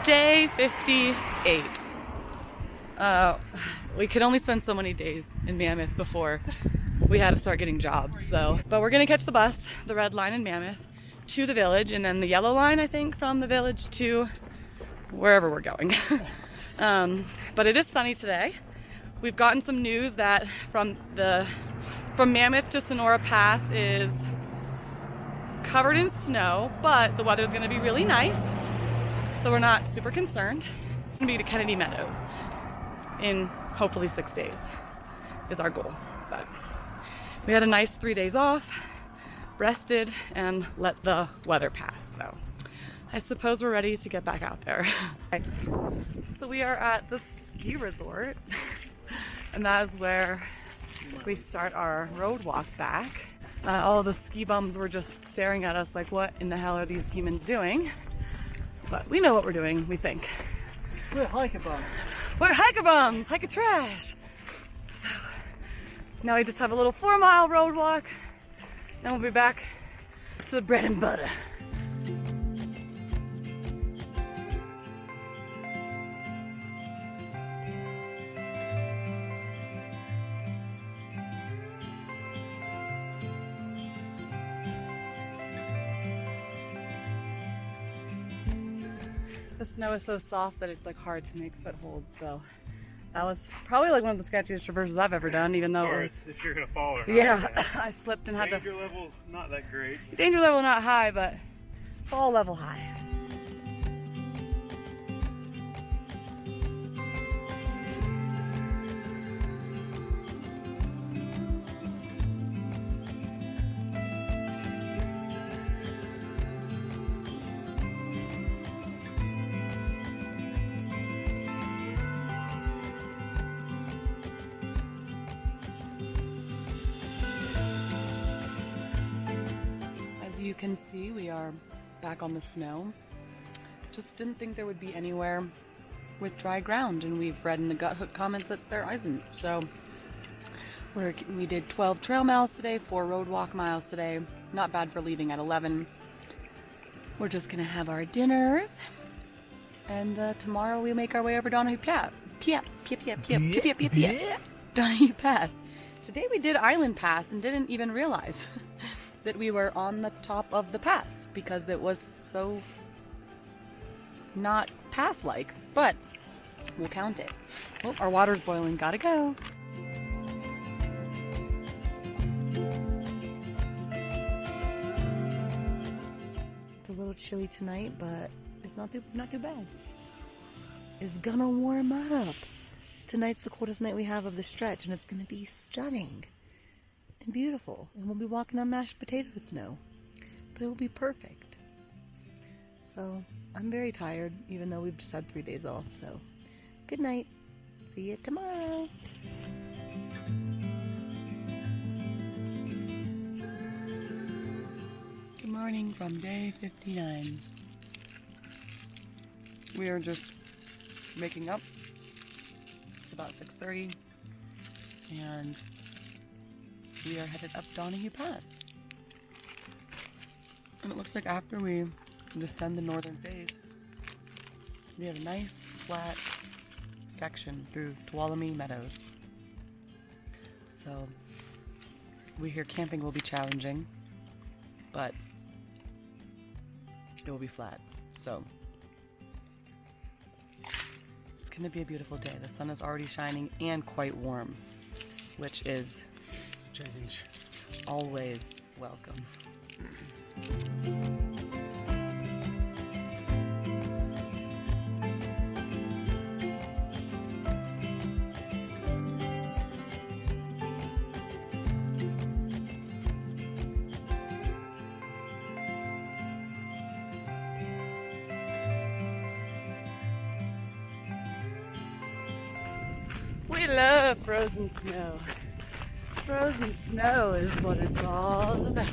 Day 58. We could only spend so many days in Mammoth before we had to start getting jobs. But we're gonna catch the bus, the red line in Mammoth, to the village, and then the yellow line, I think, from the village to wherever we're going. But it is sunny today. We've gotten some news that from Mammoth to Sonora Pass is covered in snow, but the weather's gonna be really nice, so we're not super concerned. We're gonna be to Kennedy Meadows in hopefully 6 days is our goal. But we had a nice 3 days off, rested, and let the weather pass. So I suppose we're ready to get back out there. So we are at the ski resort, and that is where we start our road walk back. All the ski bums were just staring at us like, what in the hell are these humans doing? But we know what we're doing, we think. We're hiker bums. We're hiker bums, hiker trash. So now we just have a little 4-mile road walk, and we'll be back to the bread and butter. The snow is so soft that it's like hard to make footholds, so that was probably like one of the sketchiest traverses I've ever done, even though it was... If you're gonna fall or not. Yeah, I slipped and had to... Danger level, not that great. Danger level not high, but fall level high. You can see we are back on the snow. Just didn't think there would be anywhere with dry ground, and we've read in the gut hook comments that there isn't. So we did 12 trail miles today, 4 road walk miles today. Not bad for leaving at 11. We're just gonna have our dinners, and tomorrow we make our way over Donahue Pass. Donahue Pass. Today we did Island Pass and didn't even realize that we were on the top of the pass because it was so not pass-like, but we'll count it. Oh, our water's boiling, gotta go. It's a little chilly tonight, but it's not too bad. It's gonna warm up. Tonight's the coldest night we have of the stretch, and it's gonna be stunning and beautiful, and we'll be walking on mashed potato snow, but it will be perfect. So I'm very tired, even though we've just had 3 days off. So good night, see you tomorrow. Good morning from day 59. We are just waking up. It's about 6:30, and we are headed up Donahue Pass. And it looks like after we descend the northern face, we have a nice flat section through Tuolumne Meadows. So we hear camping will be challenging, but it will be flat. So it's gonna be a beautiful day. The sun is already shining and quite warm, which is Change. always welcome. We love frozen snow. Frozen snow is what it's all about.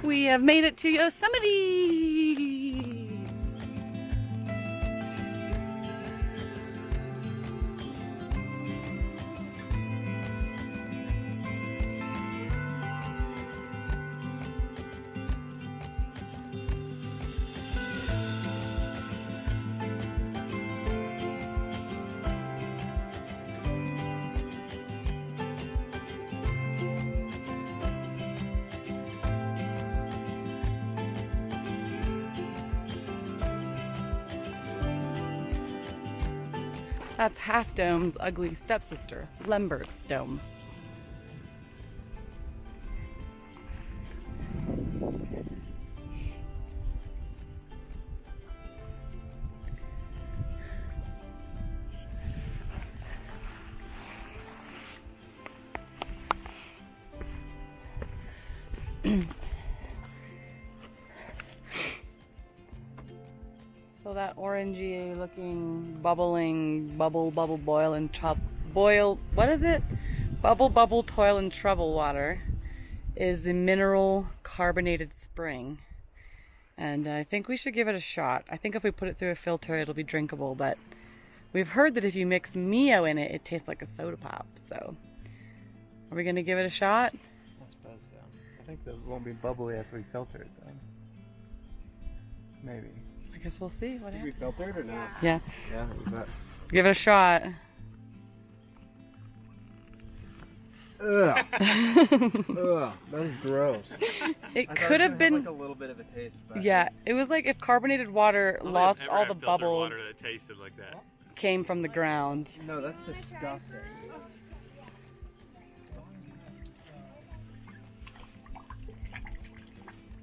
We have made it to Yosemite! That's Half Dome's ugly stepsister, Lembert Dome. So that orangey looking bubbling bubble boil and what is it? Bubble toil and trouble water is the mineral carbonated spring. And I think we should give it a shot. I think if we put it through a filter it'll be drinkable, but we've heard that if you mix Mio in it, it tastes like a soda pop. So are we gonna give it a shot? I suppose so. I think that won't be bubbly after we filter it though. Maybe. I guess we'll see what Did we happens. filter it or not? Yeah. Yeah, we bet. Give it a shot. Ugh. Ugh, that was gross. It could have been like a little bit of a taste. But yeah, it was like if carbonated water lost all the bubbles Water that tasted like that. came from the ground. No, that's disgusting.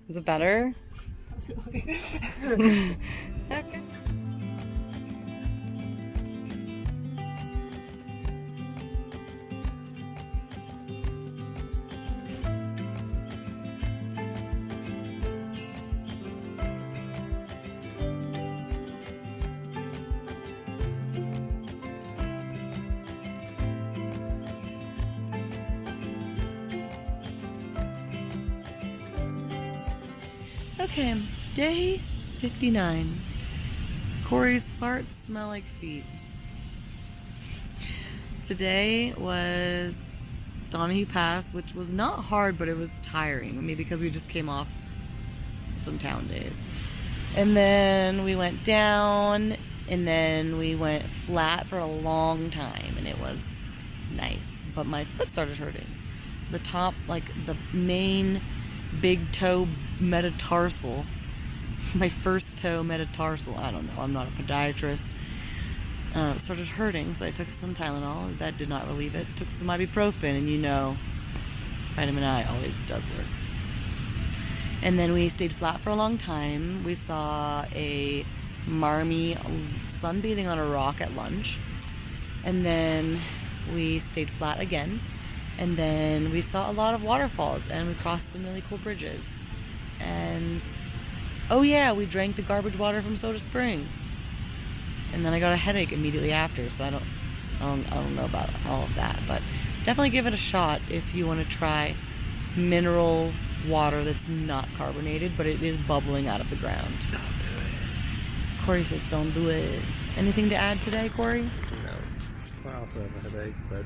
Is it better? Okay. Okay, day 59. Corey's farts smell like feet. Today was Donahue Pass, which was not hard, but it was tiring. Maybe because we just came off some town days. And then we went down, and then we went flat for a long time, and it was nice. But my foot started hurting. The top, like the main big toe metatarsal, my first toe metatarsal, I don't know, I'm not a podiatrist, started hurting, so I took some Tylenol. That did not relieve it. Took some ibuprofen, and you know, vitamin I always does work. And then we stayed flat for a long time. We saw a marmy sunbathing on a rock at lunch, and then we stayed flat again. And then we saw a lot of waterfalls, and we crossed some really cool bridges. And oh yeah, we drank the garbage water from Soda Spring. And then I got a headache immediately after, so I don't know about all of that, but definitely give it a shot if you want to try mineral water that's not carbonated, but it is bubbling out of the ground. Don't do it. Corey says don't do it. Anything to add today, Corey? No. I also have a headache, but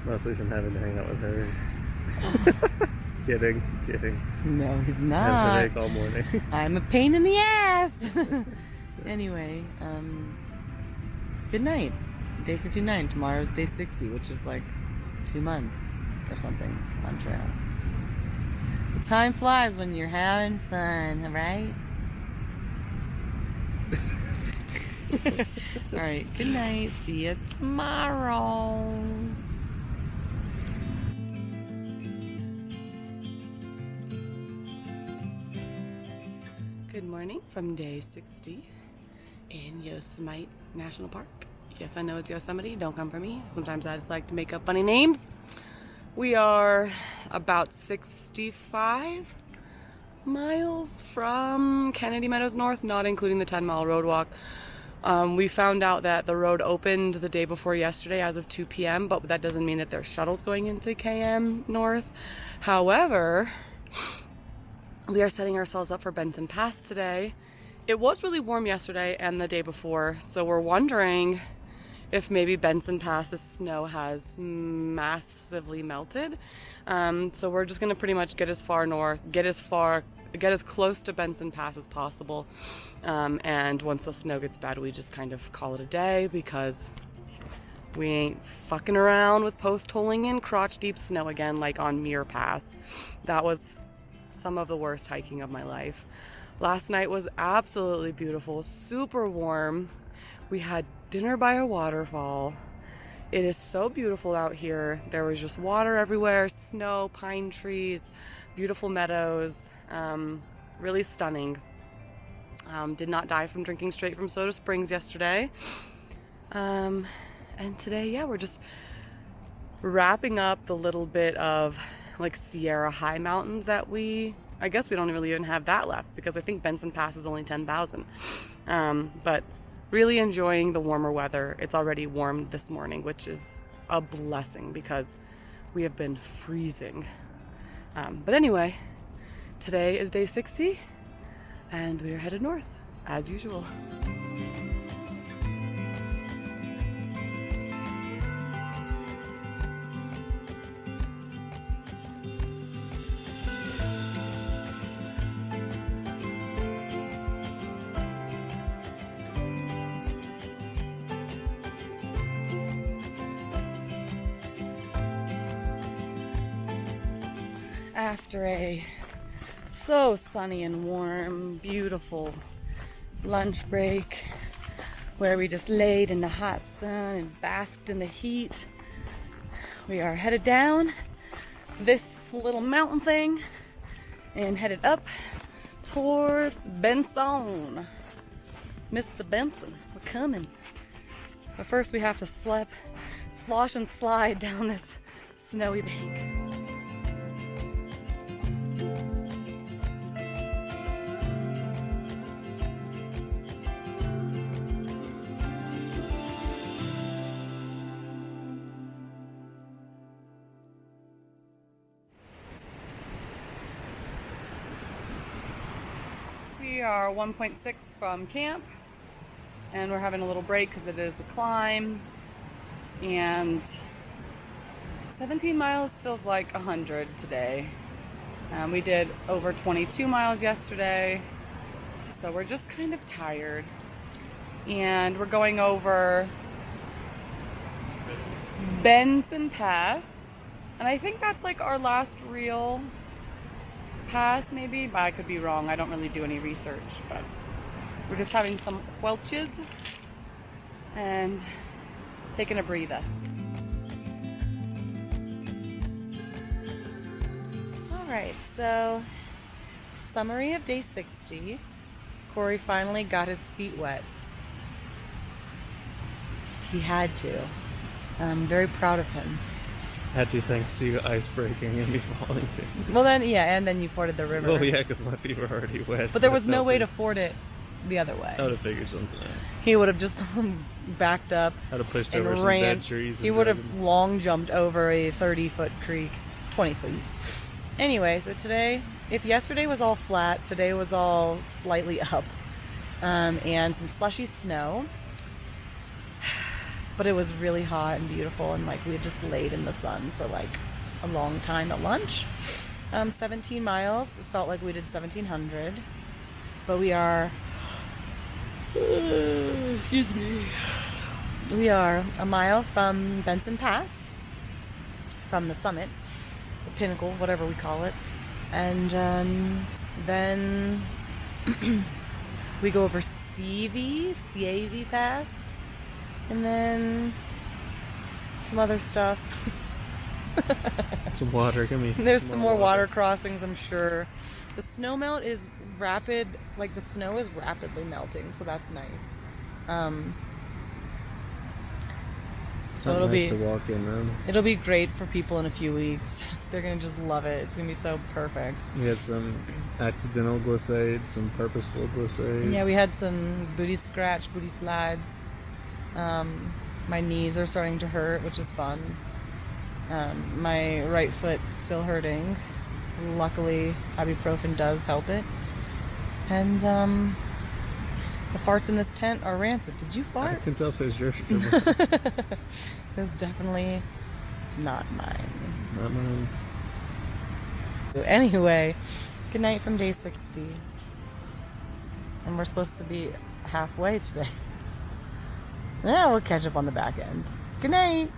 mostly from having to hang out with her. Kidding. No, he's I have a not. headache all morning. I'm a pain in the ass. Anyway, good night. Day 59. Tomorrow's day 60, which is like 2 months or something on trail. The time flies when you're having fun, right? All right, good night. See you tomorrow. Good morning from day 60 in Yosemite National Park. Yes, I know it's Yosemite. Don't come for me. Sometimes I just like to make up funny names. We are about 65 miles from Kennedy Meadows North, not including the 10-mile road walk. We found out that the road opened the day before yesterday as of 2 p.m., but that doesn't mean that there's shuttles going into KM North. However, we are setting ourselves up for Benson Pass today. It was really warm yesterday and the day before, so we're wondering if maybe Benson Pass's snow has massively melted. So we're just gonna pretty much get as far north, get as close to Benson Pass as possible. And once the snow gets bad, we just kind of call it a day because we ain't fucking around with post-holing in crotch deep snow again like on Muir Pass. That was some of the worst hiking of my life. Last night was absolutely beautiful, super warm. We had dinner by a waterfall. It is so beautiful out here. There was just water everywhere, snow, pine trees, beautiful meadows, really stunning. Did not die from drinking straight from Soda Springs yesterday. And today, yeah, we're just wrapping up the little bit of like Sierra High Mountains that I guess we don't really even have that left because I think Benson Pass is only 10,000. But really enjoying the warmer weather. It's already warm this morning, which is a blessing because we have been freezing. But anyway, today is day 60 and we are headed north as usual. After a so sunny and warm, beautiful lunch break where we just laid in the hot sun and basked in the heat, we are headed down this little mountain thing and headed up towards Benson. Mr. Benson, we're coming. But first we have to slosh and slide down this snowy bank. We are 1.6 from camp and we're having a little break because it is a climb, and 17 miles feels like 100 today. We did over 22 miles yesterday, so we're just kind of tired, and we're going over Benson Pass, and I think that's like our last real pass, maybe, but I could be wrong. I don't really do any research, but we're just having some quelches and taking a breather. All right, so summary of day 60. Corey finally got his feet wet. He had to. I'm very proud of him. Had to, thanks to ice breaking and me falling. Well then, yeah, and then you forded the river. Well, yeah, because my feet were already wet. But there was no way to ford it the other way. I would have figured something out. He would have just backed up. I'd have pushed and over some ran. dead trees. He would have long jumped over a 30-foot creek, 20 feet. Anyway, so today, if yesterday was all flat, today was all slightly up, and some slushy snow. But it was really hot and beautiful, and like we had just laid in the sun for like a long time at lunch. 17 miles. It felt like we did 1,700, but we are. Excuse me. We are a mile from Benson Pass, from the summit, the pinnacle, whatever we call it, and then we go over CAV Pass. And then some other stuff. Some water, give me. There's some more water crossings, I'm sure. The snow melt is rapid, like the snow is rapidly melting, so that's nice. So it'll nice be to walk in then. It'll be great for people in a few weeks. They're gonna just love it. It's gonna be so perfect. We had some accidental glissades, some purposeful glissades. Yeah, we had some booty scratch, booty slides. My knees are starting to hurt, which is fun. My right foot still hurting. Luckily, ibuprofen does help it. And the farts in this tent are rancid. Did you I fart? can tell if there's your It's definitely not mine. Not mine. Anyway, good night from day 60. And we're supposed to be halfway today. Yeah, we'll catch up on the back end. Good night.